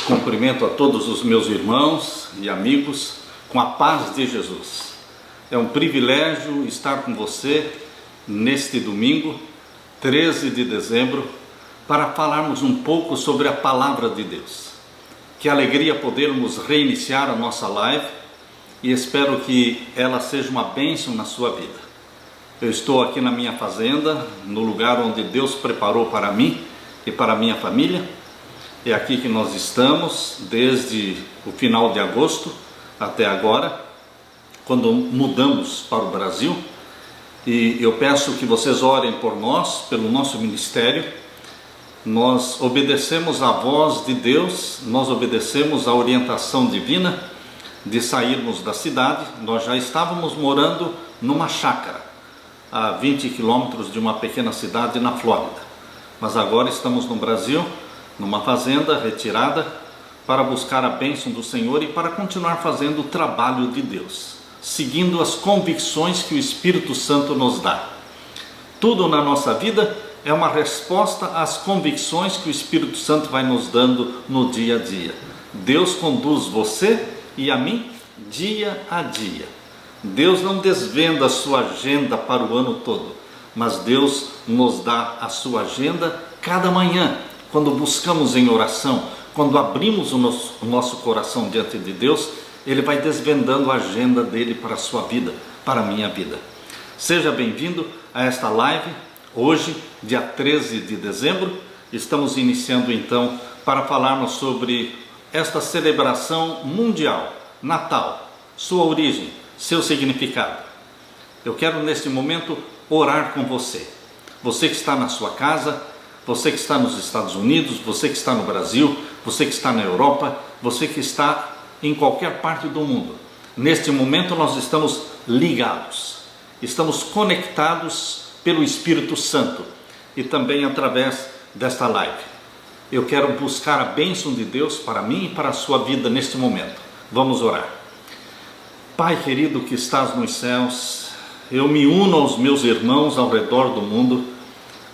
Cumprimento a todos os meus irmãos e amigos com a paz de Jesus. É um privilégio estar com você neste domingo, 13 de dezembro, para falarmos um pouco sobre a Palavra de Deus. Que alegria podermos reiniciar a nossa live e espero que ela seja uma bênção na sua vida. Eu estou aqui na minha fazenda, no lugar onde Deus preparou para mim e para a minha família. É aqui que nós estamos desde o final de agosto até agora, quando mudamos para o Brasil. E eu peço que vocês orem por nós, pelo nosso ministério. Nós obedecemos a voz de Deus, nós obedecemos a orientação divina de sairmos da cidade. Nós já estávamos morando numa chácara, a 20 quilômetros de uma pequena cidade na Flórida. Mas agora estamos no Brasil, numa fazenda retirada, para buscar a bênção do Senhor e para continuar fazendo o trabalho de Deus, seguindo as convicções que o Espírito Santo nos dá. Tudo na nossa vida é uma resposta às convicções que o Espírito Santo vai nos dando no dia a dia. Deus conduz você e a mim dia a dia. Deus não desvenda a sua agenda para o ano todo, mas Deus nos dá a sua agenda cada manhã, quando buscamos em oração, quando abrimos o nosso coração diante de Deus. Ele vai desvendando a agenda dele para a sua vida, para a minha vida. Seja bem-vindo a esta live. Hoje, dia 13 de dezembro, estamos iniciando então para falarmos sobre esta celebração mundial, Natal, sua origem, seu significado. Eu quero neste momento orar com você. Você que está na sua casa, você que está nos Estados Unidos, você que está no Brasil, você que está na Europa, você que está em qualquer parte do mundo. Neste momento nós estamos ligados, estamos conectados pelo Espírito Santo e também através desta live. Eu quero buscar a bênção de Deus para mim e para a sua vida neste momento. Vamos orar. Pai querido que estás nos céus, eu me uno aos meus irmãos ao redor do mundo,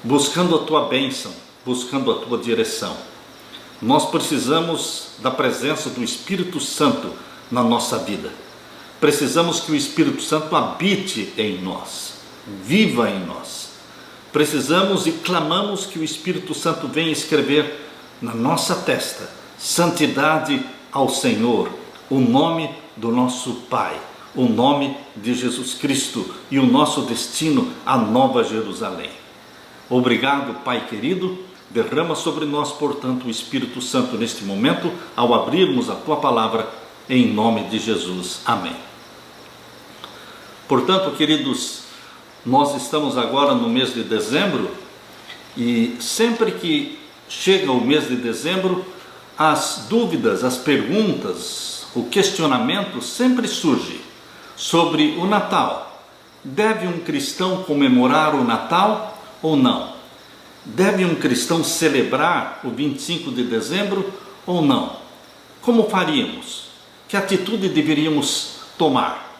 buscando a tua bênção, buscando a tua direção. Nós precisamos da presença do Espírito Santo na nossa vida. Precisamos que o Espírito Santo habite em nós, viva em nós. Precisamos e clamamos que o Espírito Santo venha escrever na nossa testa: santidade ao Senhor, o nome do nosso Pai, o nome de Jesus Cristo e o nosso destino, a Nova Jerusalém. Obrigado, Pai querido. Derrama sobre nós, portanto, o Espírito Santo neste momento, ao abrirmos a Tua Palavra, em nome de Jesus. Amém. Portanto, queridos, nós estamos agora no mês de dezembro, e sempre que chega o mês de dezembro, as dúvidas, as perguntas, o questionamento sempre surge sobre o Natal. Deve um cristão comemorar o Natal ou não? Deve um cristão celebrar o 25 de dezembro ou não? Como faríamos? Que atitude deveríamos tomar?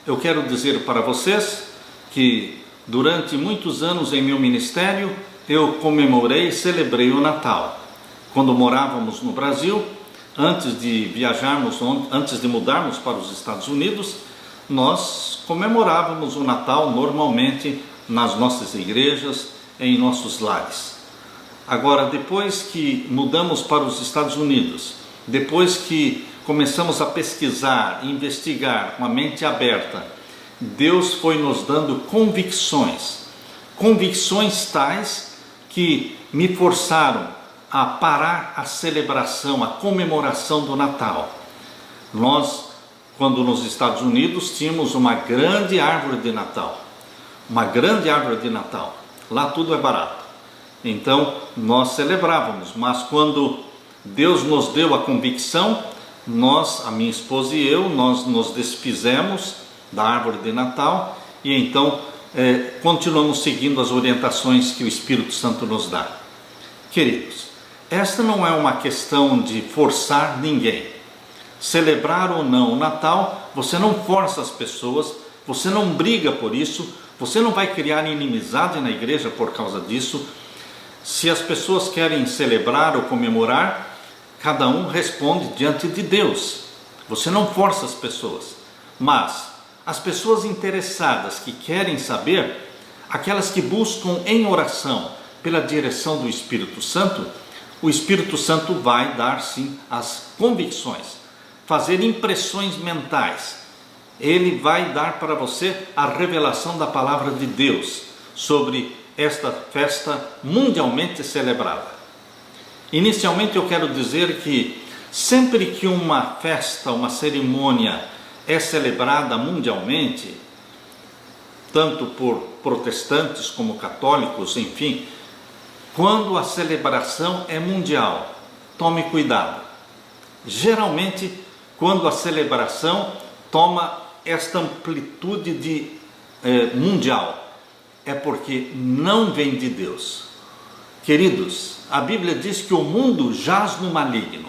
Eu quero dizer para vocês que durante muitos anos em meu ministério eu comemorei e celebrei o Natal. Quando morávamos no Brasil, antes de viajarmos, antes de mudarmos para os Estados Unidos, nós comemorávamos o Natal normalmente nas nossas igrejas, em nossos lares. Agora, depois que mudamos para os Estados Unidos, depois que começamos a pesquisar, investigar com a mente aberta, Deus foi nos dando convicções tais que me forçaram a parar a celebração, a comemoração do Natal. Nós, quando nos Estados Unidos, tínhamos uma grande árvore de Natal, Lá tudo é barato. Então nós celebrávamos, mas quando Deus nos deu a convicção, a minha esposa e eu, nós nos desfizemos da árvore de Natal e então continuamos seguindo as orientações que o Espírito Santo nos dá. Queridos, esta não é uma questão de forçar ninguém. Celebrar ou não o Natal, você não força as pessoas, você não briga por isso, você não vai criar inimizade na igreja por causa disso. Se as pessoas querem celebrar ou comemorar, cada um responde diante de Deus. Você não força as pessoas, mas as pessoas interessadas que querem saber, aquelas que buscam em oração pela direção do Espírito Santo, o Espírito Santo vai dar sim as convicções, fazer impressões mentais. Ele vai dar para você a revelação da palavra de Deus sobre esta festa mundialmente celebrada. Inicialmente eu quero dizer que sempre que uma festa, uma cerimônia é celebrada mundialmente, tanto por protestantes como católicos, enfim, quando a celebração é mundial, tome cuidado. Geralmente, quando a celebração toma esta amplitude de mundial, é porque não vem de Deus. Queridos, a Bíblia diz que o mundo jaz no maligno.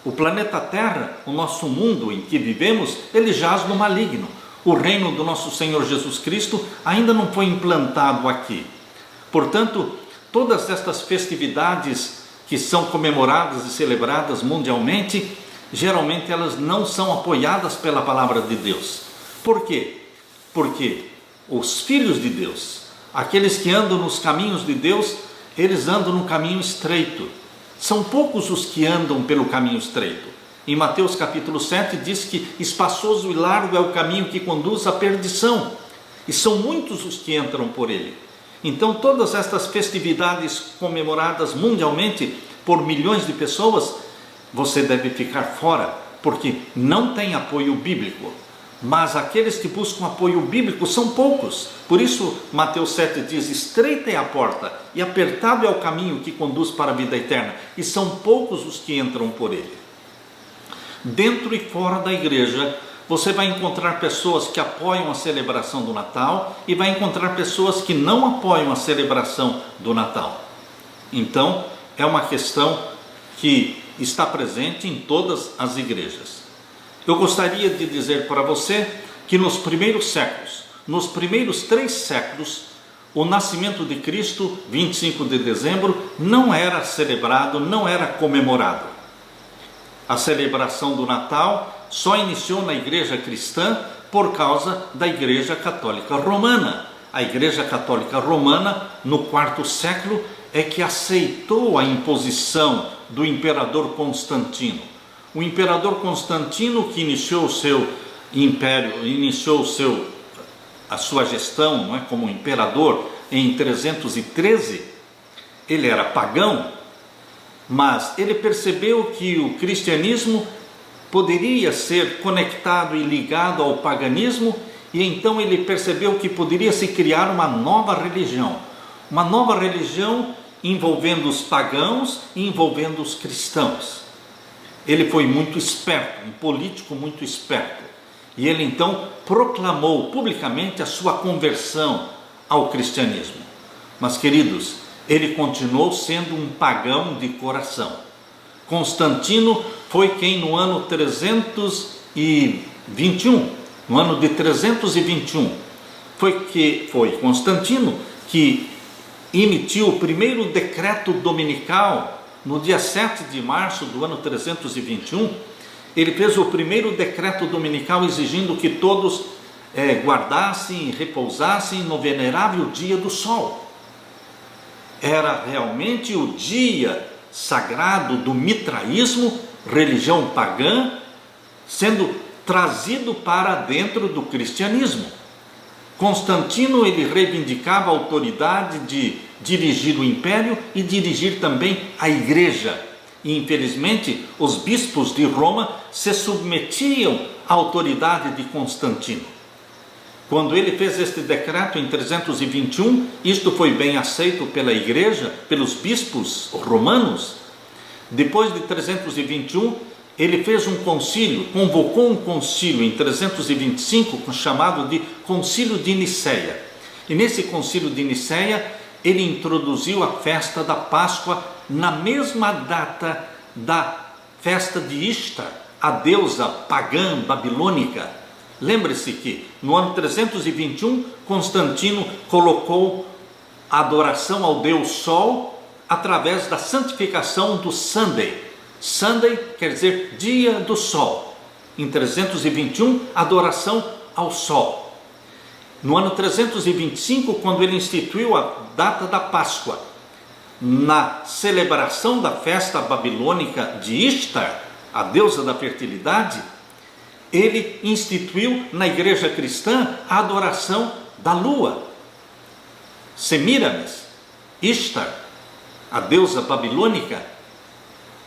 O planeta Terra, o nosso mundo em que vivemos, ele jaz no maligno. O reino do nosso Senhor Jesus Cristo ainda não foi implantado aqui. Portanto, todas estas festividades que são comemoradas e celebradas mundialmente, geralmente elas não são apoiadas pela palavra de Deus. Por quê? Porque os filhos de Deus, aqueles que andam nos caminhos de Deus, eles andam no caminho estreito. São poucos os que andam pelo caminho estreito. Em Mateus capítulo 7 diz que espaçoso e largo é o caminho que conduz à perdição, e são muitos os que entram por ele. Então todas estas festividades comemoradas mundialmente por milhões de pessoas, você deve ficar fora, porque não tem apoio bíblico. Mas aqueles que buscam apoio bíblico são poucos. Por isso Mateus 7 diz: estreita é a porta e apertado é o caminho que conduz para a vida eterna, e são poucos os que entram por ele. Dentro e fora da igreja, você vai encontrar pessoas que apoiam a celebração do Natal e vai encontrar pessoas que não apoiam a celebração do Natal. Então, é uma questão que está presente em todas as igrejas. Eu gostaria de dizer para você que nos primeiros séculos, nos primeiros 3 séculos, o nascimento de Cristo, 25 de dezembro, não era celebrado, não era comemorado. A celebração do Natal só iniciou na igreja cristã por causa da Igreja Católica Romana. A Igreja Católica Romana, no 4º século, é que aceitou a imposição do imperador Constantino. O imperador Constantino, que iniciou o seu império, a sua gestão, não é, como imperador em 313, ele era pagão, mas ele percebeu que o cristianismo poderia ser conectado e ligado ao paganismo, e então ele percebeu que poderia se criar uma nova religião envolvendo os pagãos e envolvendo os cristãos. Ele foi muito esperto, um político muito esperto, e ele então proclamou publicamente a sua conversão ao cristianismo. Mas, queridos, ele continuou sendo um pagão de coração. Constantino foi quem no ano 321, foi Constantino que emitiu o primeiro decreto dominical. No dia 7 de março do ano 321, ele fez o primeiro decreto dominical exigindo que todos guardassem e repousassem no venerável dia do sol. Era realmente o dia sagrado do mitraísmo, religião pagã, sendo trazido para dentro do cristianismo. Constantino, ele reivindicava a autoridade de dirigir o império e dirigir também a igreja. E infelizmente os bispos de Roma se submetiam à autoridade de Constantino. Quando ele fez este decreto em 321, isto foi bem aceito pela igreja, pelos bispos romanos. Depois de 321, ele fez um concílio, convocou um concílio em 325, chamado de Concílio de Nicéia. E nesse Concílio de Nicéia, ele introduziu a festa da Páscoa na mesma data da festa de Ishtar, a deusa pagã babilônica. Lembre-se que no ano 321, Constantino colocou a adoração ao Deus Sol através da santificação do Sunday. Sunday quer dizer dia do sol. Em 321, adoração ao sol. No ano 325, quando ele instituiu a data da Páscoa, na celebração da festa babilônica de Ishtar, a deusa da fertilidade, ele instituiu na igreja cristã a adoração da lua. Semíramis, Ishtar, a deusa babilônica,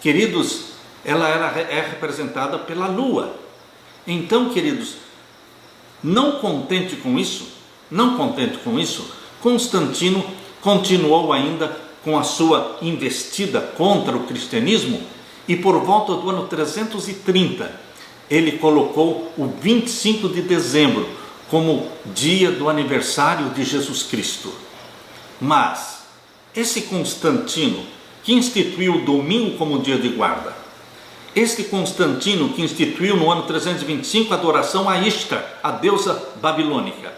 queridos, ela é representada pela lua. Então, queridos, não contente com isso, Constantino continuou ainda com a sua investida contra o cristianismo, e por volta do ano 330, ele colocou o 25 de dezembro como dia do aniversário de Jesus Cristo. Mas esse Constantino, que instituiu o domingo como dia de guarda, este Constantino que instituiu no ano 325 a adoração a Ishtar, a deusa babilônica,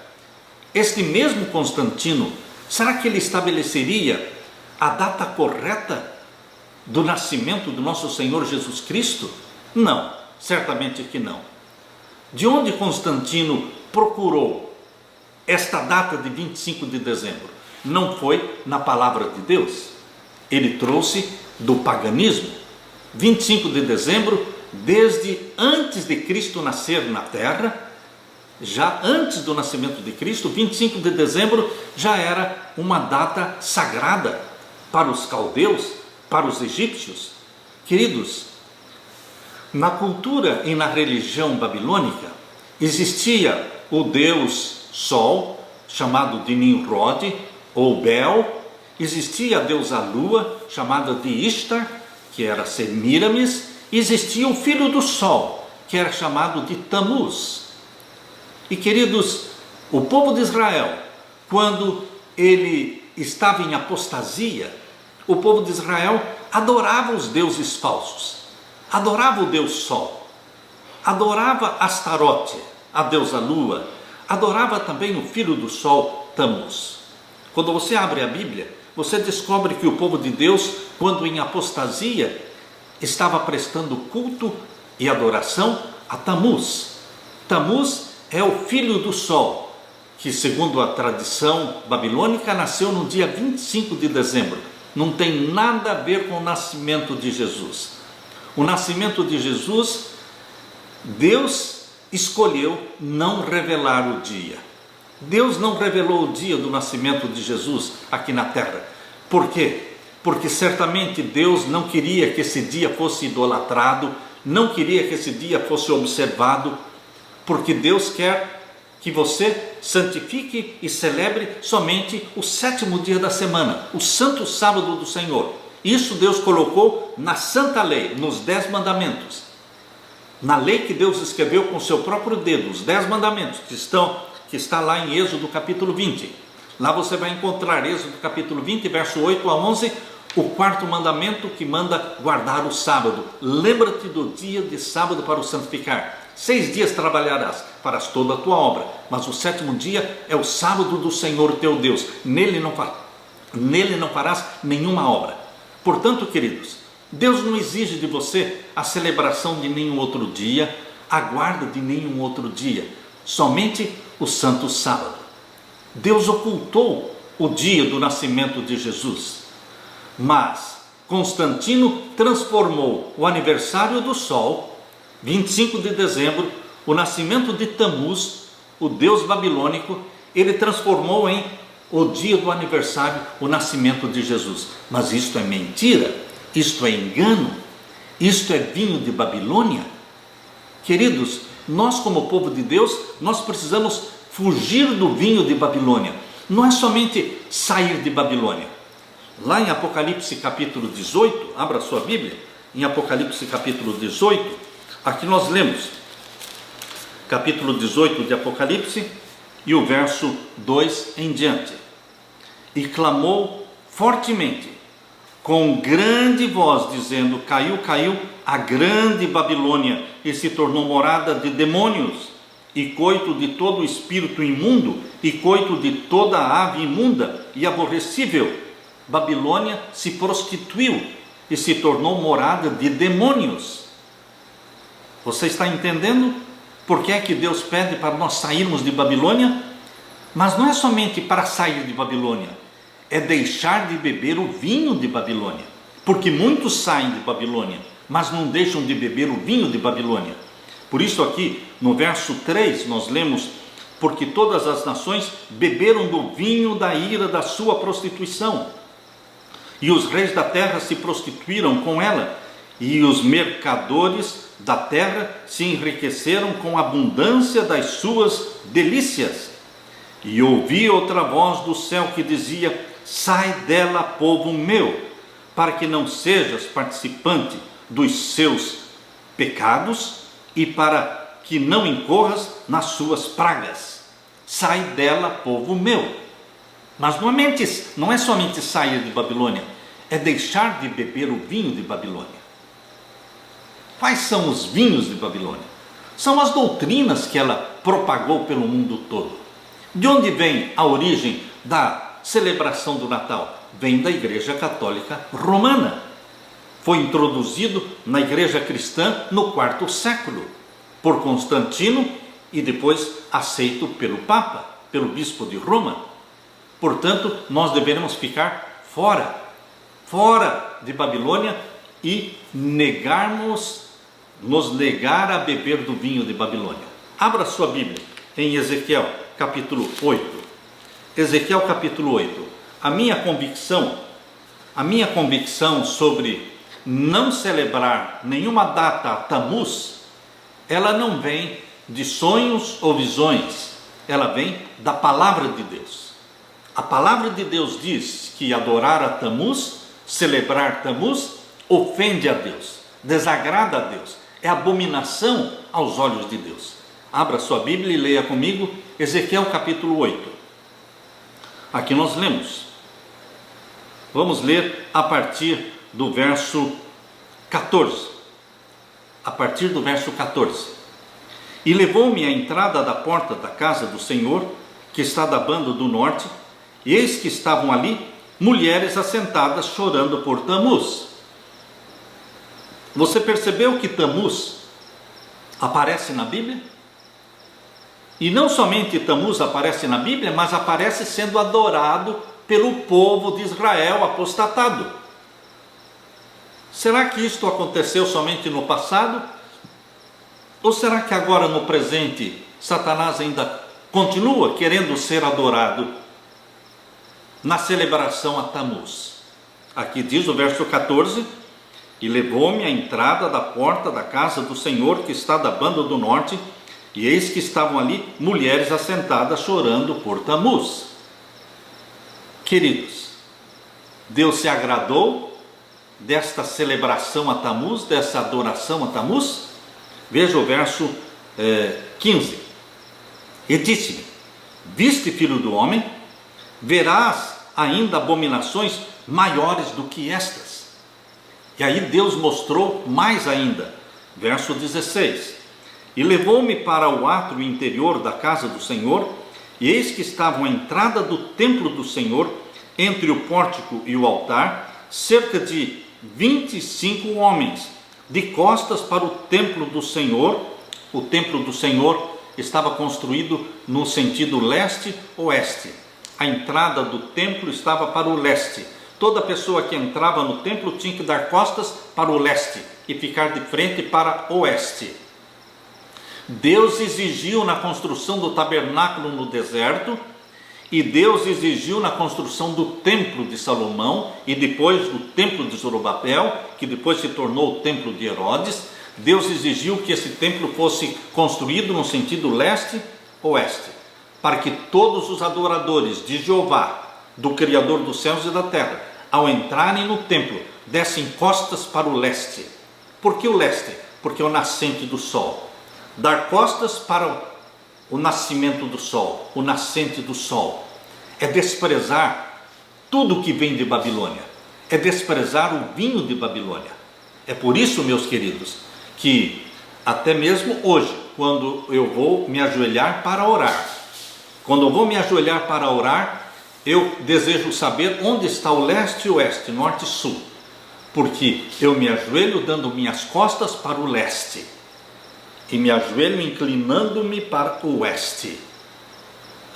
este mesmo Constantino, será que ele estabeleceria a data correta do nascimento do nosso Senhor Jesus Cristo? Não, certamente que não. De onde Constantino procurou esta data de 25 de dezembro? Não foi na palavra de Deus. Ele trouxe do paganismo. 25 de dezembro, desde antes de Cristo nascer na terra, já antes do nascimento de Cristo, 25 de dezembro já era uma data sagrada para os caldeus, para os egípcios. Queridos, na cultura e na religião babilônica existia o deus Sol, chamado de Nimrod ou Bel, existia a deusa Lua, chamada de Ishtar, que era Semíramis, e existia o filho do Sol, que era chamado de Tamuz. E queridos, o povo de Israel, quando ele estava em apostasia, o povo de Israel adorava os deuses falsos, adorava o Deus Sol, adorava Astarote, a deusa Lua, adorava também o filho do Sol, Tamuz. Quando você abre a Bíblia, você descobre que o povo de Deus, quando em apostasia, estava prestando culto e adoração a Tamuz. Tamuz é o filho do Sol, que segundo a tradição babilônica nasceu no dia 25 de dezembro. Não tem nada a ver com o nascimento de Jesus. O nascimento de Jesus, Deus escolheu não revelar o dia. Deus não revelou o dia do nascimento de Jesus aqui na terra. Por quê? Porque certamente Deus não queria que esse dia fosse idolatrado, não queria que esse dia fosse observado, porque Deus quer que você santifique e celebre somente o 7º dia da semana, o santo sábado do Senhor. Isso Deus colocou na santa lei, nos 10 mandamentos. Na lei que Deus escreveu com seu próprio dedo, os 10 mandamentos que está lá em Êxodo capítulo 20. Lá você vai encontrar Êxodo capítulo 20, verso 8 a 11, o 4º mandamento que manda guardar o sábado. Lembra-te do dia de sábado para o santificar. 6 dias trabalharás, farás toda a tua obra, mas o 7º dia é o sábado do Senhor teu Deus. Nele não farás nenhuma obra. Portanto, queridos, Deus não exige de você a celebração de nenhum outro dia, a guarda de nenhum outro dia, somente o santo sábado. Deus ocultou o dia do nascimento de Jesus, mas Constantino transformou o aniversário do Sol, 25 de dezembro, o nascimento de Tamuz, o deus babilônico, ele transformou em o dia do aniversário, o nascimento de Jesus. Mas isto é mentira, isto é engano, isto é vinho de Babilônia. Queridos, nós como povo de Deus, nós precisamos fugir do vinho de Babilônia. Não é somente sair de Babilônia. Lá em Apocalipse capítulo 18, abra sua Bíblia, em Apocalipse capítulo 18, aqui nós lemos, capítulo 18 de Apocalipse, e o verso 2 em diante. E clamou fortemente, com grande voz, dizendo: caiu, caiu a grande Babilônia, e se tornou morada de demônios, e coito de todo espírito imundo, e coito de toda ave imunda e aborrecível. Babilônia se prostituiu, e se tornou morada de demônios. Você está entendendo por que é que Deus pede para nós sairmos de Babilônia? Mas não é somente para sair de Babilônia, é deixar de beber o vinho de Babilônia. Porque muitos saem de Babilônia, mas não deixam de beber o vinho de Babilônia. Por isso aqui no verso 3 nós lemos: porque todas as nações beberam do vinho da ira da sua prostituição, e os reis da terra se prostituíram com ela, e os mercadores da terra se enriqueceram com a abundância das suas delícias. E ouvi outra voz do céu que dizia: sai dela, povo meu, para que não sejas participante dos seus pecados e para que não incorras nas suas pragas. Sai dela, povo meu. Mas não é somente sair de Babilônia, é deixar de beber o vinho de Babilônia. Quais são os vinhos de Babilônia? São as doutrinas que ela propagou pelo mundo todo. De onde vem a origem da celebração do Natal? Vem da Igreja Católica Romana. Foi introduzido na Igreja Cristã no quarto século, por Constantino, e depois aceito pelo Papa, pelo Bispo de Roma. Portanto, nós deveremos ficar fora de Babilônia e nos negar a beber do vinho de Babilônia. Abra sua Bíblia em Ezequiel capítulo 8. Ezequiel capítulo 8. A minha convicção sobre não celebrar nenhuma data a Tamuz, ela não vem de sonhos ou visões, ela vem da palavra de Deus. A palavra de Deus diz que adorar a Tamuz, celebrar Tamuz, ofende a Deus, desagrada a Deus, é abominação aos olhos de Deus. Abra sua Bíblia e leia comigo Ezequiel capítulo 8. Aqui nós lemos. Vamos ler a partir do verso 14. A partir do verso 14. E levou-me à entrada da porta da casa do Senhor, que está da banda do norte, e eis que estavam ali mulheres assentadas chorando por Tamuz. Você percebeu que Tamuz aparece na Bíblia? E não somente Tamuz aparece na Bíblia, mas aparece sendo adorado pelo povo de Israel apostatado. Será que isto aconteceu somente no passado? Ou será que agora no presente Satanás ainda continua querendo ser adorado na celebração a Tamuz? Aqui diz o verso 14: e levou-me à entrada da porta da casa do Senhor, que está da banda do norte, e eis que estavam ali mulheres assentadas chorando por Tamuz. Queridos, Deus se agradou desta celebração a Tamuz, dessa adoração a Tamuz? Veja o verso 15. E disse-me: viste, filho do homem, verás ainda abominações maiores do que estas. E aí Deus mostrou mais ainda. Verso 16. E levou-me para o átrio interior da casa do Senhor, e eis que estavam à entrada do templo do Senhor, entre o pórtico e o altar, cerca de 25 homens, de costas para o templo do Senhor. O templo do Senhor estava construído no sentido leste-oeste. A entrada do templo estava para o leste. Toda pessoa que entrava no templo tinha que dar costas para o leste e ficar de frente para o oeste. Deus exigiu na construção do tabernáculo no deserto, e Deus exigiu na construção do templo de Salomão, e depois do templo de Zorobabel, que depois se tornou o templo de Herodes. Deus exigiu que esse templo fosse construído no sentido leste-oeste, para que todos os adoradores de Jeová, do Criador dos céus e da terra, ao entrarem no templo, dessem costas para o leste. Por que o leste? Porque é o nascente do sol. Dar costas para o nascimento do sol, o nascente do sol, é desprezar tudo que vem de Babilônia, é desprezar o vinho de Babilônia. É por isso, meus queridos, que até mesmo hoje, quando eu vou me ajoelhar para orar, eu desejo saber onde está o leste e oeste, norte e sul, porque eu me ajoelho dando minhas costas para o leste e me ajoelho inclinando-me para o oeste.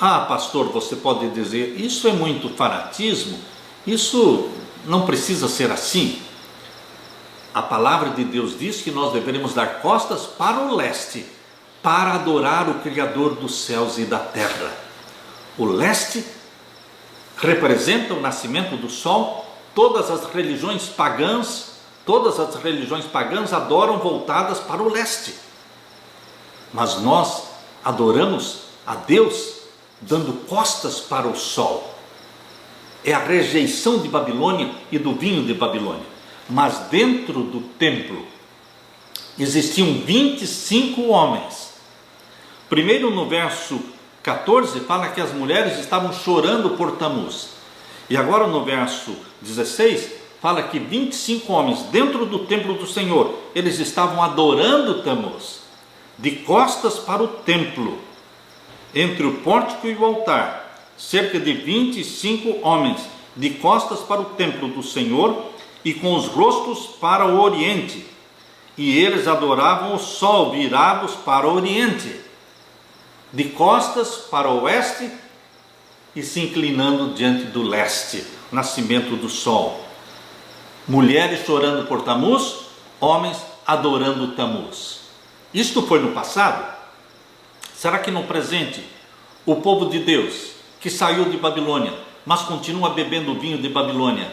Ah, pastor, você pode dizer, isso é muito fanatismo, isso não precisa ser assim. A palavra de Deus diz que nós deveremos dar costas para o leste, para adorar o Criador dos céus e da terra. O leste representa o nascimento do sol. Todas as religiões pagãs adoram voltadas para o leste. Mas nós adoramos a Deus dando costas para o sol. É a rejeição de Babilônia e do vinho de Babilônia. Mas dentro do templo existiam 25 homens. Primeiro, no verso 14, fala que as mulheres estavam chorando por Tamuz. E agora no verso 16, fala que 25 homens dentro do templo do Senhor, eles estavam adorando Tamuz, de costas para o templo, entre o pórtico e o altar, cerca de 25 homens, de costas para o templo do Senhor e com os rostos para o oriente. E eles adoravam o sol virados para o oriente, de costas para o oeste e se inclinando diante do leste, nascimento do sol. Mulheres chorando por Tamuz, homens adorando Tamuz. Isto foi no passado. Será que no presente, o povo de Deus, que saiu de Babilônia, mas continua bebendo o vinho de Babilônia,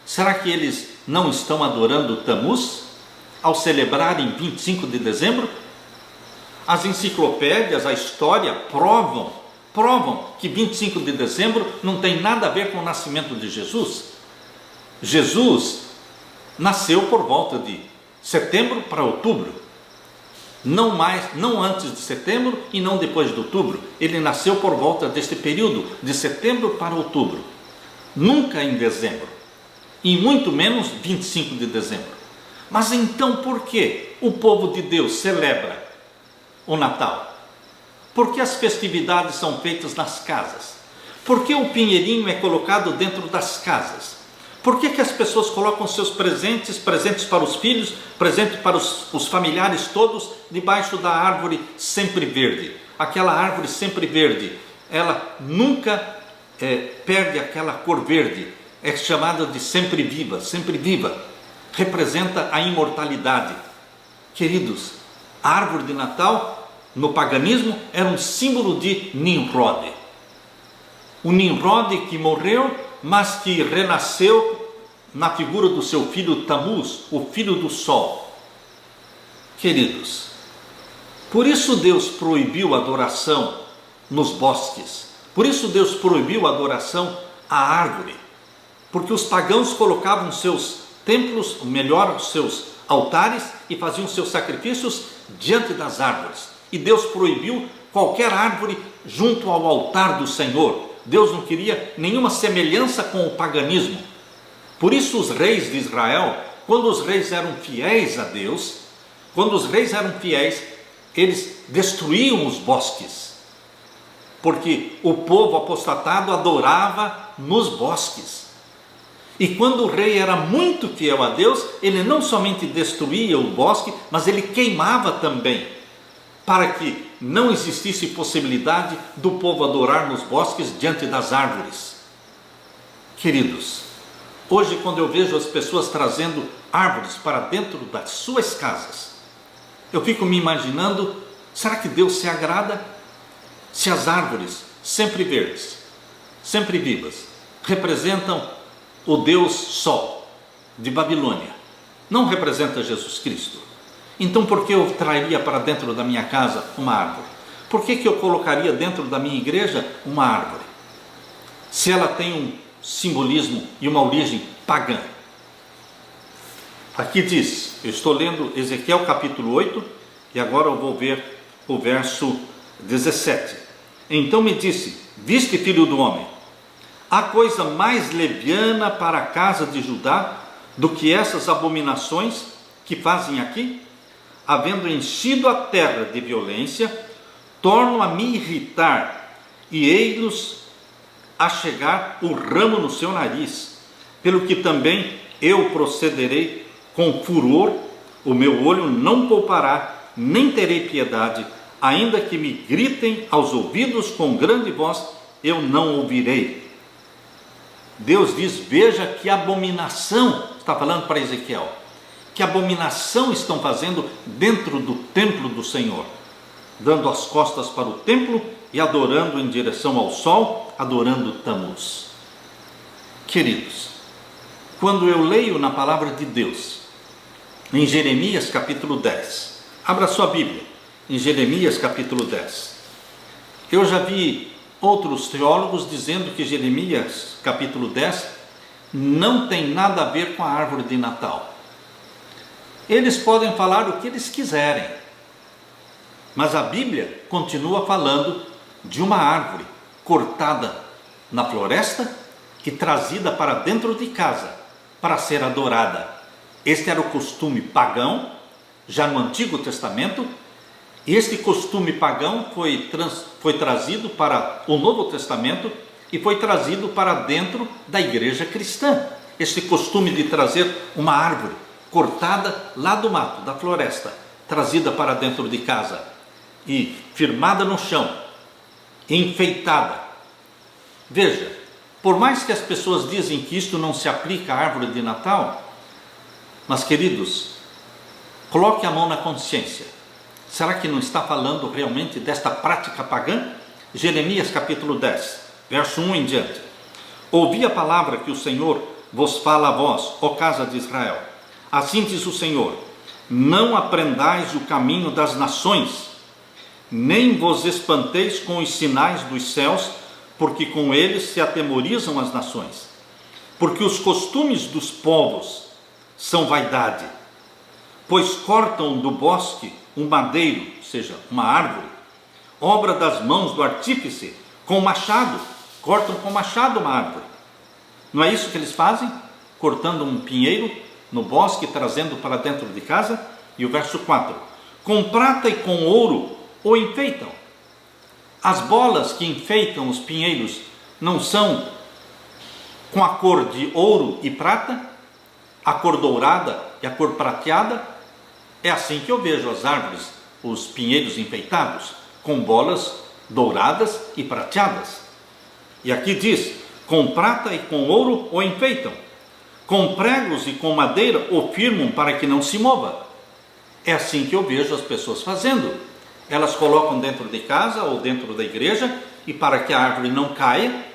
será que eles não estão adorando Tamuz ao celebrarem 25 de dezembro? As enciclopédias, a história provam que 25 de dezembro não tem nada a ver com o nascimento de Jesus. Jesus nasceu por volta de setembro para outubro, não antes de setembro e não depois de outubro. Ele nasceu por volta deste período, de setembro para outubro, nunca em dezembro, e muito menos 25 de dezembro. Mas então por que o povo de Deus celebra o Natal? Por que as festividades são feitas nas casas? Por que o pinheirinho é colocado dentro das casas? Por que as pessoas colocam seus presentes para os filhos, presentes para os familiares todos, debaixo da árvore sempre verde? Aquela árvore sempre verde, ela nunca perde aquela cor verde, é chamada de sempre viva, representa a imortalidade. Queridos, a árvore de Natal, no paganismo, era um símbolo de Nimrod. O Nimrod que morreu, mas que renasceu na figura do seu filho Tamuz, o filho do sol. Queridos, por isso Deus proibiu a adoração nos bosques, por isso Deus proibiu a adoração à árvore, porque os pagãos colocavam seus templos, os seus altares, e faziam seus sacrifícios diante das árvores. E Deus proibiu qualquer árvore junto ao altar do Senhor. Deus não queria nenhuma semelhança com o paganismo. Por isso os reis de Israel, quando os reis eram fiéis a Deus, eles destruíam os bosques, porque o povo apostatado adorava nos bosques. E quando o rei era muito fiel a Deus, ele não somente destruía o bosque, mas ele queimava também, para que não existisse possibilidade do povo adorar nos bosques diante das árvores. Queridos, hoje quando eu vejo as pessoas trazendo árvores para dentro das suas casas, eu fico me imaginando, será que Deus se agrada se as árvores sempre verdes, sempre vivas, representam o Deus Sol de Babilônia, não representa Jesus Cristo? Então por que eu traria para dentro da minha casa uma árvore? Por que eu colocaria dentro da minha igreja uma árvore, se ela tem um simbolismo e uma origem pagã? Aqui diz, eu estou lendo Ezequiel capítulo 8, e agora eu vou ver o verso 17. Então me disse, viste, filho do homem, há coisa mais leviana para a casa de Judá do que essas abominações que fazem aqui? Havendo enchido a terra de violência, torno a me irritar, e ei-los a chegar o ramo no seu nariz, pelo que também eu procederei com furor, o meu olho não poupará, nem terei piedade, ainda que me gritem aos ouvidos com grande voz, eu não ouvirei. Deus diz: veja que abominação, está falando para Ezequiel, que abominação estão fazendo dentro do templo do Senhor, dando as costas para o templo e adorando em direção ao sol, adorando Tamuz. Queridos, quando eu leio na palavra de Deus, em Jeremias capítulo 10, abra sua Bíblia, em Jeremias capítulo 10, eu já vi outros teólogos dizendo que Jeremias capítulo 10 não tem nada a ver com a árvore de Natal. Eles podem falar o que eles quiserem, mas a Bíblia continua falando de uma árvore cortada na floresta e trazida para dentro de casa para ser adorada. Este era o costume pagão, já no Antigo Testamento. E este costume pagão foi trazido para o Novo Testamento e foi trazido para dentro da igreja cristã. Este costume de trazer uma árvore cortada lá do mato, da floresta, trazida para dentro de casa e firmada no chão, enfeitada. Veja, por mais que as pessoas dizem que isto não se aplica à árvore de Natal, mas queridos, coloque a mão na consciência. Será que não está falando realmente desta prática pagã? Jeremias capítulo 10, verso 1 em diante. Ouvi a palavra que o Senhor vos fala a vós, ó casa de Israel. Assim diz o Senhor: não aprendais o caminho das nações, nem vos espanteis com os sinais dos céus, porque com eles se atemorizam as nações. Porque os costumes dos povos são vaidade, pois cortam do bosque um madeiro, ou seja, uma árvore, obra das mãos do artífice, com machado, cortam com machado uma árvore. Não é isso que eles fazem? Cortando um pinheiro no bosque, trazendo para dentro de casa. E o verso 4: com prata e com ouro o enfeitam. As bolas que enfeitam os pinheiros não são com a cor de ouro e prata, a cor dourada e a cor prateada? É assim que eu vejo as árvores, os pinheiros enfeitados, com bolas douradas e prateadas. E aqui diz: com prata e com ouro o enfeitam, com pregos e com madeira o firmam para que não se mova. É assim que eu vejo as pessoas fazendo. Elas colocam dentro de casa ou dentro da igreja, e para que a árvore não caia,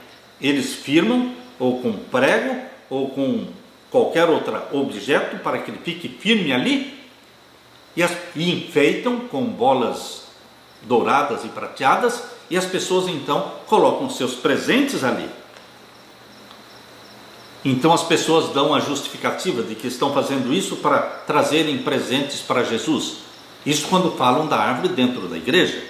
eles firmam ou com prego ou com qualquer outro objeto para que ele fique firme ali, e enfeitam com bolas douradas e prateadas, e as pessoas então colocam seus presentes ali. Então as pessoas dão a justificativa de que estão fazendo isso para trazerem presentes para Jesus. Isso quando falam da árvore dentro da igreja.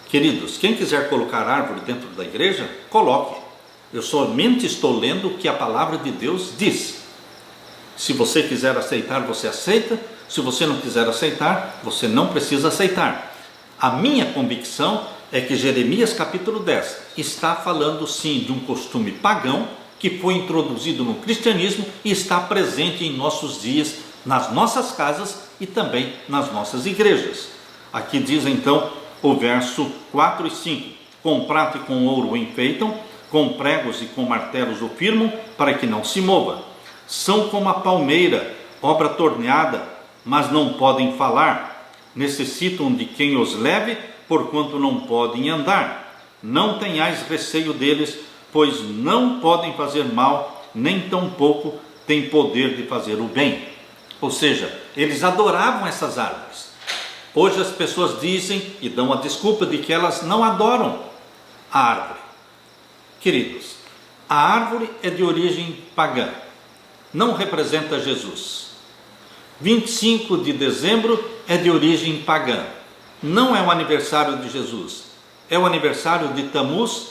Queridos, quem quiser colocar árvore dentro da igreja, coloque. Eu somente estou lendo o que a palavra de Deus diz. Se você quiser aceitar, você aceita. Se você não quiser aceitar, você não precisa aceitar. A minha convicção é que Jeremias capítulo 10 está falando sim de um costume pagão que foi introduzido no cristianismo e está presente em nossos dias, nas nossas casas e também nas nossas igrejas. Aqui diz então o verso 4 e 5: com prata e com ouro o enfeitam, com pregos e com martelos o firmam, para que não se mova. São como a palmeira, obra torneada, mas não podem falar. Necessitam de quem os leve, porquanto não podem andar. Não tenhais receio deles, pois não podem fazer mal, nem tampouco têm poder de fazer o bem. Ou seja, eles adoravam essas árvores. Hoje as pessoas dizem e dão a desculpa de que elas não adoram a árvore. Queridos, a árvore é de origem pagã, não representa Jesus. 25 de dezembro é de origem pagã, não é o aniversário de Jesus, é o aniversário de Tamuz,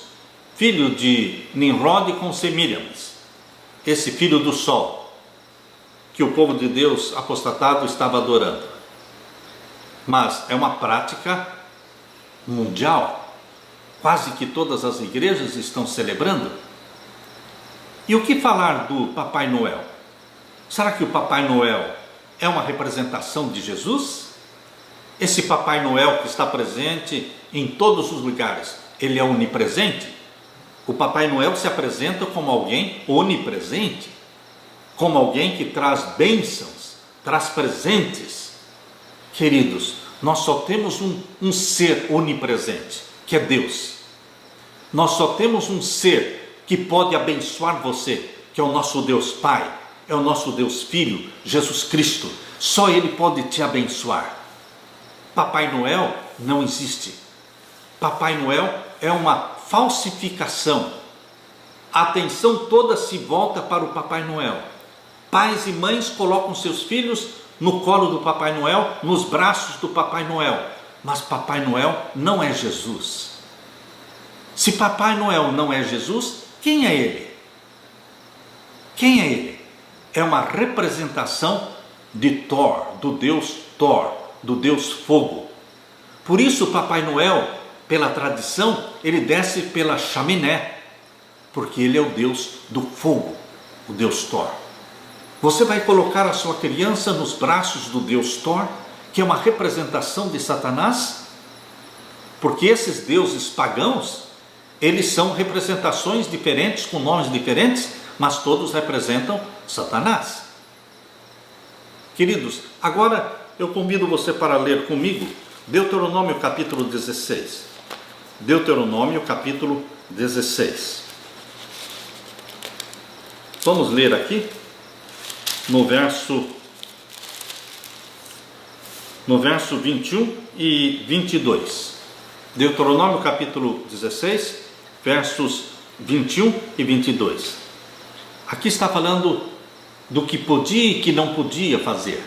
filho de Nimrod com Semíramis, esse filho do sol, que o povo de Deus apostatado estava adorando. Mas é uma prática mundial, quase que todas as igrejas estão celebrando. E o que falar do Papai Noel? Será que o Papai Noel é uma representação de Jesus? Esse Papai Noel que está presente em todos os lugares, ele é onipresente? O Papai Noel se apresenta como alguém onipresente, como alguém que traz bênçãos, traz presentes. Queridos, nós só temos um ser onipresente, que é Deus. Nós só temos um ser que pode abençoar você, que é o nosso Deus Pai, é o nosso Deus Filho, Jesus Cristo. Só Ele pode te abençoar. Papai Noel não existe. Papai Noel é uma falsificação. A atenção toda se volta para o Papai Noel. Pais e mães colocam seus filhos no colo do Papai Noel, nos braços do Papai Noel. Mas Papai Noel não é Jesus. Se Papai Noel não é Jesus, quem é ele? Quem é ele? É uma representação de Thor, do deus Thor, do deus fogo. Por isso Papai Noel, pela tradição, ele desce pela chaminé, porque ele é o deus do fogo, o deus Thor. Você vai colocar a sua criança nos braços do deus Thor, que é uma representação de Satanás? Porque esses deuses pagãos, eles são representações diferentes, com nomes diferentes, mas todos representam Satanás. Queridos, agora eu convido você para ler comigo Deuteronômio capítulo 16. Deuteronômio capítulo 16. Vamos ler aqui no verso 21 e 22. Deuteronômio capítulo 16, versos 21 e 22. Aqui está falando do que podia e que não podia fazer.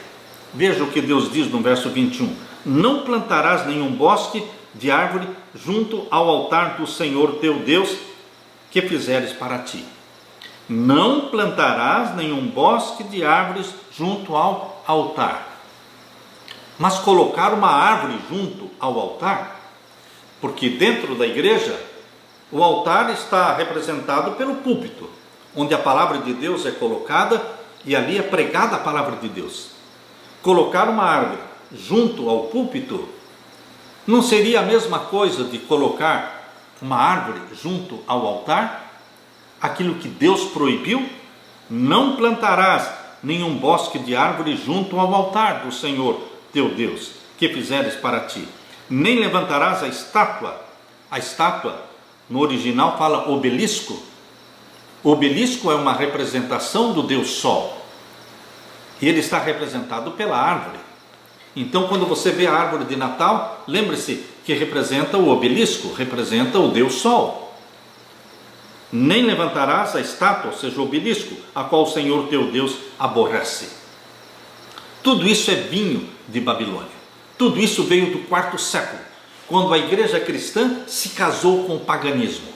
Veja o que Deus diz no verso 21. Não plantarás nenhum bosque de árvore junto ao altar do Senhor teu Deus, que fizeres para ti. Não plantarás nenhum bosque de árvores junto ao altar. Mas colocar uma árvore junto ao altar, porque dentro da igreja, o altar está representado pelo púlpito, onde a palavra de Deus é colocada e ali é pregada a palavra de Deus. Colocar uma árvore junto ao púlpito não seria a mesma coisa de colocar uma árvore junto ao altar? Aquilo que Deus proibiu? Não plantarás nenhum bosque de árvore junto ao altar do Senhor teu Deus, que fizeres para ti. Nem levantarás a estátua. A estátua, no original, fala obelisco. O obelisco é uma representação do Deus Sol. E ele está representado pela árvore. Então, quando você vê a árvore de Natal, lembre-se que representa o obelisco, representa o Deus Sol. Nem levantarás a estátua, ou seja, o obelisco, a qual o Senhor teu Deus aborrece. Tudo isso é vinho de Babilônia. Tudo isso veio do quarto século, quando a igreja cristã se casou com o paganismo.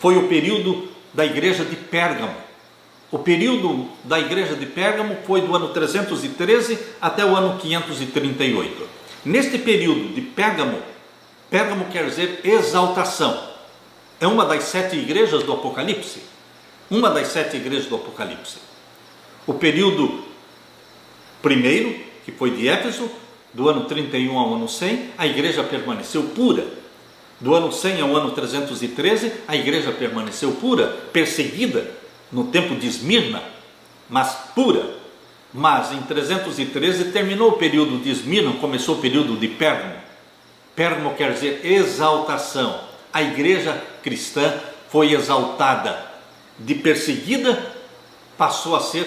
Foi o período da igreja de Pérgamo. O período da igreja de Pérgamo foi do ano 313 até o ano 538. Neste período de Pérgamo, Pérgamo quer dizer exaltação. É uma das 7 igrejas do Apocalipse. Uma das 7 igrejas do Apocalipse. O período primeiro, que foi de Éfeso, do ano 31 ao ano 100, a igreja permaneceu pura. Do ano 100 ao ano 313, a igreja permaneceu pura, perseguida no tempo de Esmirna, mas pura. Mas em 313 terminou o período de Esmirna, começou o período de Pérgamo. Pérgamo quer dizer exaltação. A igreja cristã foi exaltada. De perseguida, passou a ser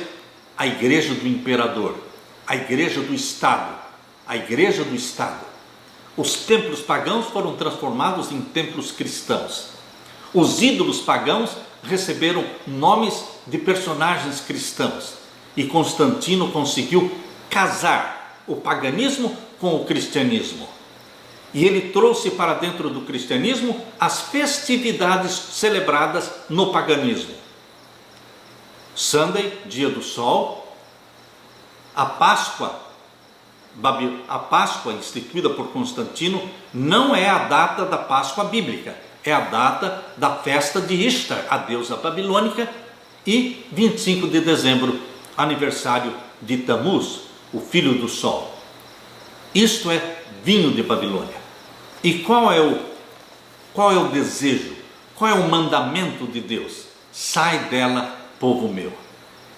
a igreja do imperador, a igreja do Estado, a igreja do Estado. Os templos pagãos foram transformados em templos cristãos. Os ídolos pagãos receberam nomes de personagens cristãos. E Constantino conseguiu casar o paganismo com o cristianismo. E ele trouxe para dentro do cristianismo as festividades celebradas no paganismo. Sunday, dia do sol. A Páscoa instituída por Constantino não é a data da Páscoa bíblica, é a data da festa de Ishtar, a deusa babilônica, e 25 de dezembro, aniversário de Tamuz, o filho do sol. Isto é vinho de Babilônia. E qual é o desejo? Qual é o mandamento de Deus? Sai dela, povo meu,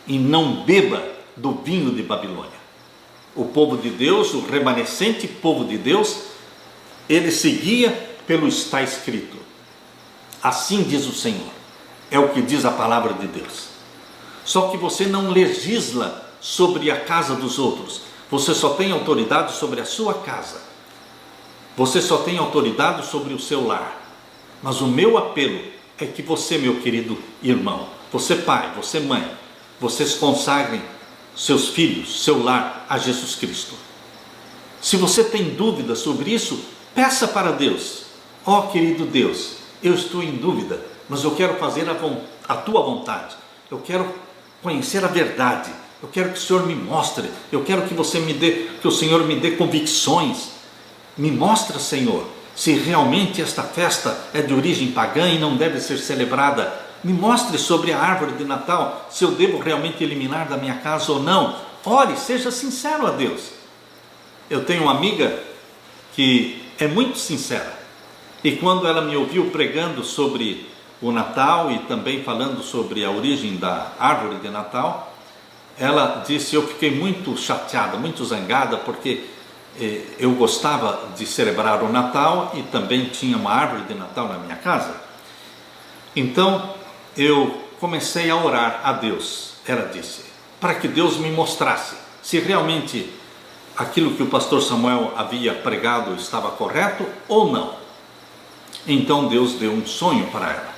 e não beba do vinho de Babilônia. O povo de Deus, o remanescente povo de Deus, ele seguia pelo está escrito. Assim diz o Senhor. É o que diz a palavra de Deus. Só que você não legisla sobre a casa dos outros. Você só tem autoridade sobre a sua casa. Você só tem autoridade sobre o seu lar. Mas o meu apelo é que você, meu querido irmão, você pai, você mãe, vocês consagrem seus filhos, seu lar a Jesus Cristo. Se você tem dúvida sobre isso, peça para Deus. Ó querido Deus, eu estou em dúvida, mas eu quero fazer a tua vontade. Eu quero conhecer a verdade. Eu quero que o Senhor me mostre. Eu quero que o Senhor me dê convicções. Me mostra, Senhor, se realmente esta festa é de origem pagã e não deve ser celebrada. Me mostre sobre a árvore de Natal, se eu devo realmente eliminar da minha casa ou não. Ore, seja sincero a Deus. Eu tenho uma amiga que é muito sincera. E quando ela me ouviu pregando sobre o Natal e também falando sobre a origem da árvore de Natal, ela disse: eu fiquei muito chateada, muito zangada, porque eu gostava de celebrar o Natal e também tinha uma árvore de Natal na minha casa. Então eu comecei a orar a Deus, ela disse, para que Deus me mostrasse se realmente aquilo que o pastor Samuel havia pregado estava correto ou não. Então Deus deu um sonho para ela.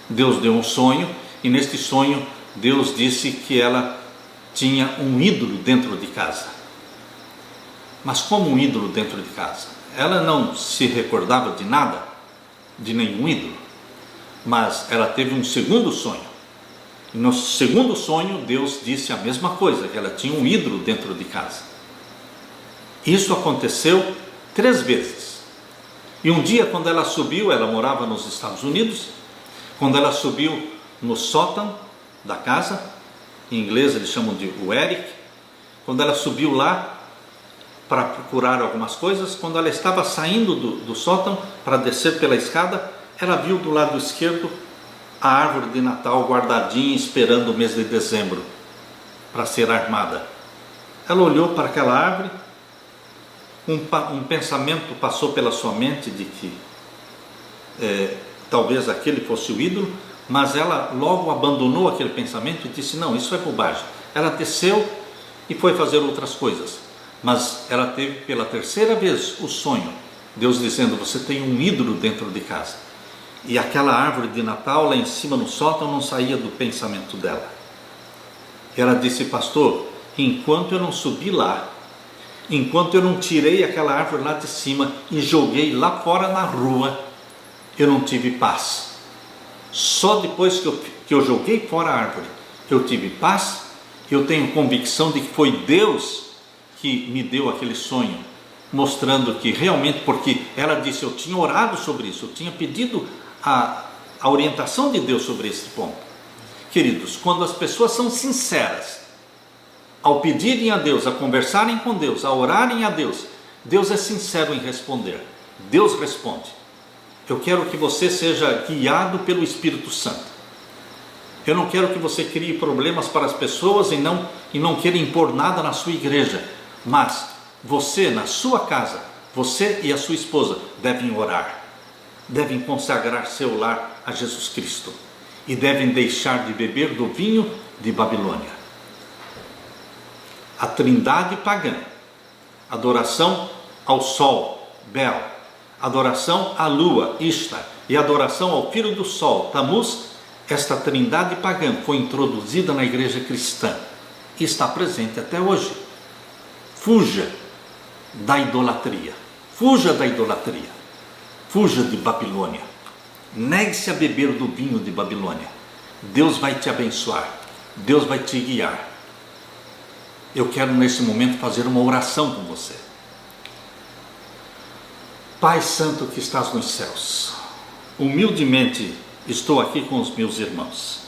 Deus deu um sonho, e neste sonho Deus disse que ela tinha um ídolo dentro de casa. Mas como um ídolo dentro de casa? Ela não se recordava de nada, de nenhum ídolo, mas ela teve um segundo sonho. E no segundo sonho Deus disse a mesma coisa, que ela tinha um ídolo dentro de casa. Isso aconteceu 3 vezes. E um dia, quando ela subiu, ela morava nos Estados Unidos, quando ela subiu no sótão da casa, em inglês eles chamam de attic, quando ela subiu lá para procurar algumas coisas, quando ela estava saindo do sótão para descer pela escada, ela viu do lado esquerdo a árvore de Natal guardadinha, esperando o mês de dezembro para ser armada. Ela olhou para aquela árvore, um pensamento passou pela sua mente de que talvez aquele fosse o ídolo, mas ela logo abandonou aquele pensamento e disse: não, isso é bobagem. Ela desceu e foi fazer outras coisas, mas ela teve pela 3ª vez o sonho, Deus dizendo: você tem um ídolo dentro de casa. E aquela árvore de Natal lá em cima no sótão não saía do pensamento dela. E ela disse: pastor, enquanto eu não subi lá, enquanto eu não tirei aquela árvore lá de cima e joguei lá fora na rua, eu não tive paz. Só depois que eu joguei fora a árvore, eu tive paz. Eu tenho convicção de que foi Deus que me deu aquele sonho, mostrando que realmente, porque ela disse, eu tinha orado sobre isso, eu tinha pedido a orientação de Deus sobre esse ponto. Queridos, quando as pessoas são sinceras, ao pedirem a Deus, a conversarem com Deus, a orarem a Deus, Deus é sincero em responder. Deus responde. Eu quero que você seja guiado pelo Espírito Santo. Eu não quero que você crie problemas para as pessoas e não queira impor nada na sua igreja. Mas você, na sua casa, você e a sua esposa devem orar. Devem consagrar seu lar a Jesus Cristo. E devem deixar de beber do vinho de Babilônia. A trindade pagã, adoração ao sol, Bel, adoração à lua, Ishtar, e adoração ao filho do sol, Tamuz, esta trindade pagã foi introduzida na igreja cristã e está presente até hoje. Fuja da idolatria, fuja da idolatria, fuja de Babilônia, negue-se a beber do vinho de Babilônia. Deus vai te abençoar, Deus vai te guiar. Eu quero nesse momento fazer uma oração com você. Pai Santo que estás nos céus, humildemente estou aqui com os meus irmãos.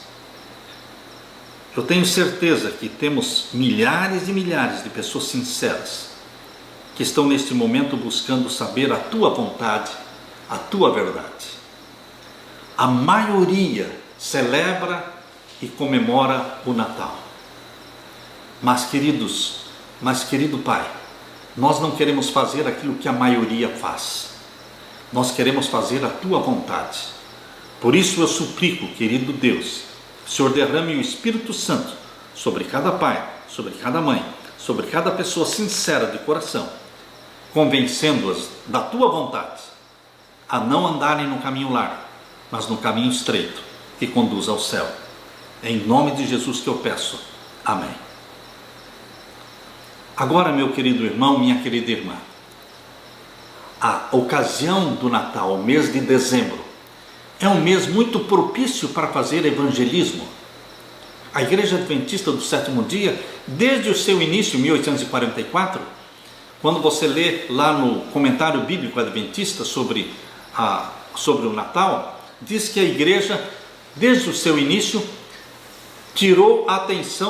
Eu tenho certeza que temos milhares e milhares de pessoas sinceras que estão neste momento buscando saber a tua vontade, a tua verdade. A maioria celebra e comemora o Natal. Mas querido Pai, nós não queremos fazer aquilo que a maioria faz. Nós queremos fazer a tua vontade. Por isso eu suplico, querido Deus, que o Senhor derrame o Espírito Santo sobre cada pai, sobre cada mãe, sobre cada pessoa sincera de coração, convencendo-as da tua vontade, a não andarem no caminho largo, mas no caminho estreito, que conduz ao céu. Em nome de Jesus que eu peço. Amém. Agora, meu querido irmão, minha querida irmã, a ocasião do Natal, o mês de dezembro, é um mês muito propício para fazer evangelismo. A Igreja Adventista do Sétimo Dia, desde o seu início, 1844, quando você lê lá no comentário bíblico adventista sobre o Natal, diz que a igreja, desde o seu início,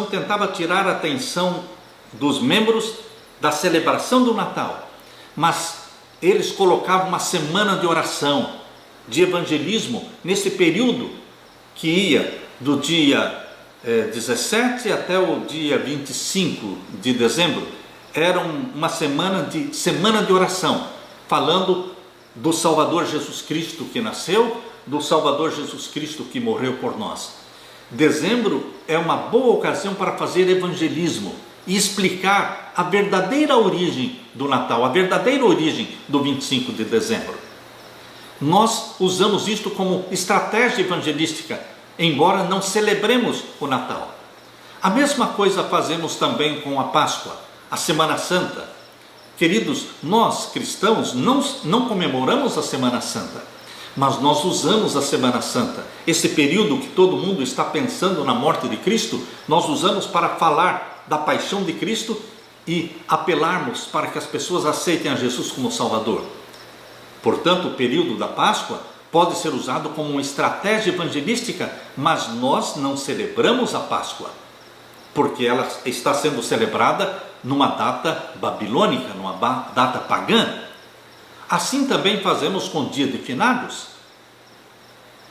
tentava tirar a atenção dos membros da celebração do Natal, mas eles colocavam uma semana de oração, de evangelismo, nesse período que ia do dia 17 até o dia 25 de dezembro. Era uma semana de oração, falando do Salvador Jesus Cristo que nasceu, do Salvador Jesus Cristo que morreu por nós. Dezembro é uma boa ocasião para fazer evangelismo e explicar a verdadeira origem do Natal, a verdadeira origem do 25 de dezembro. Nós usamos isto como estratégia evangelística, embora não celebremos o Natal. A mesma coisa fazemos também com a Páscoa, a Semana Santa. Queridos, nós cristãos não comemoramos a Semana Santa, mas nós usamos a Semana Santa, esse período que todo mundo está pensando na morte de Cristo, nós usamos para falar da paixão de Cristo e apelarmos para que as pessoas aceitem a Jesus como Salvador. Portanto, o período da Páscoa pode ser usado como uma estratégia evangelística, mas nós não celebramos a Páscoa, porque ela está sendo celebrada numa data babilônica, numa data pagã. Assim também fazemos com o dia de finados.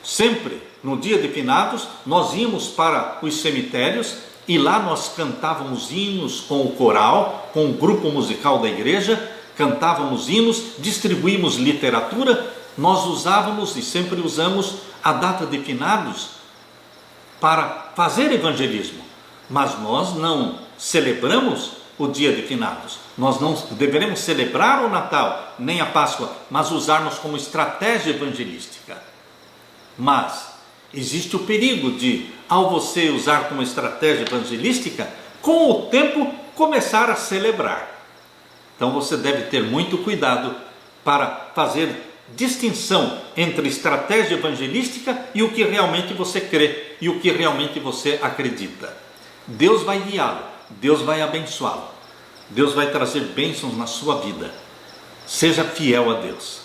Sempre no dia de finados nós íamos para os cemitérios e lá nós cantávamos hinos com o coral, com o grupo musical da igreja, cantávamos hinos, distribuímos literatura. Nós usávamos e sempre usamos a data de finados para fazer evangelismo, mas nós não celebramos o dia de finados. Nós não deveremos celebrar o Natal, nem a Páscoa, mas usarmos como estratégia evangelística. Mas existe o perigo de, ao você usar como estratégia evangelística, com o tempo começar a celebrar. Então você deve ter muito cuidado para fazer distinção entre estratégia evangelística e o que realmente você crê e o que realmente você acredita. Deus vai guiá-lo, Deus vai abençoá-lo, Deus vai trazer bênçãos na sua vida. Seja fiel a Deus.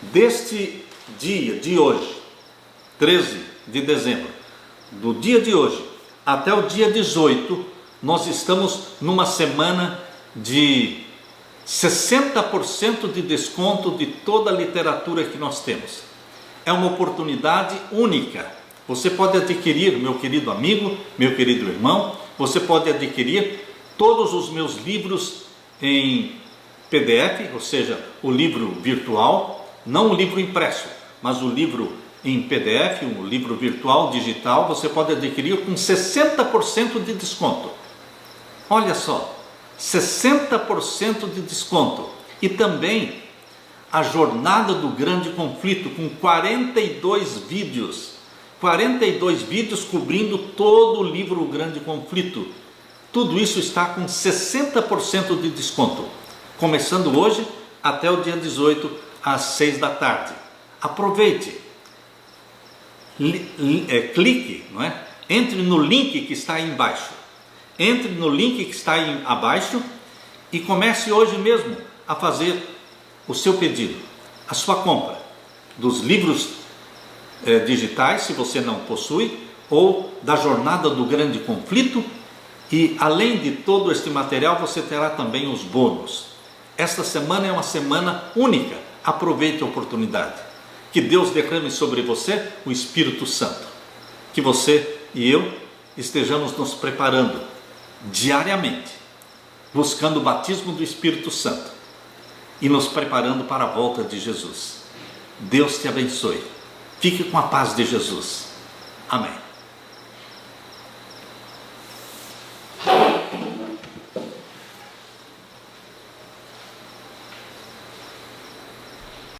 Deste dia de hoje, 13 de dezembro, do dia de hoje até o dia 18, nós estamos numa semana de 60% de desconto de toda a literatura que nós temos. É uma oportunidade única. Você pode adquirir, meu querido amigo, meu querido irmão, você pode adquirir todos os meus livros em PDF, ou seja, o livro virtual, não o livro impresso, mas o livro em PDF, um livro virtual, digital, você pode adquirir com 60% de desconto. Olha só, 60% de desconto. E também a Jornada do Grande Conflito, com 42 vídeos cobrindo todo o livro O Grande Conflito. Tudo isso está com 60% de desconto, começando hoje até o dia 18, às 6 da tarde. Aproveite, clique, não é? Entre no link que está aí embaixo. Entre no link que está aí abaixo e comece hoje mesmo a fazer o seu pedido, a sua compra dos livros digitais, se você não possui, ou da jornada do grande conflito. E além de todo este material, você terá também os bônus. Esta semana é uma semana única. Aproveite a oportunidade. Que Deus derrame sobre você o Espírito Santo. Que você e eu estejamos nos preparando diariamente, buscando o batismo do Espírito Santo e nos preparando para a volta de Jesus. Deus te abençoe. Fique com a paz de Jesus. Amém.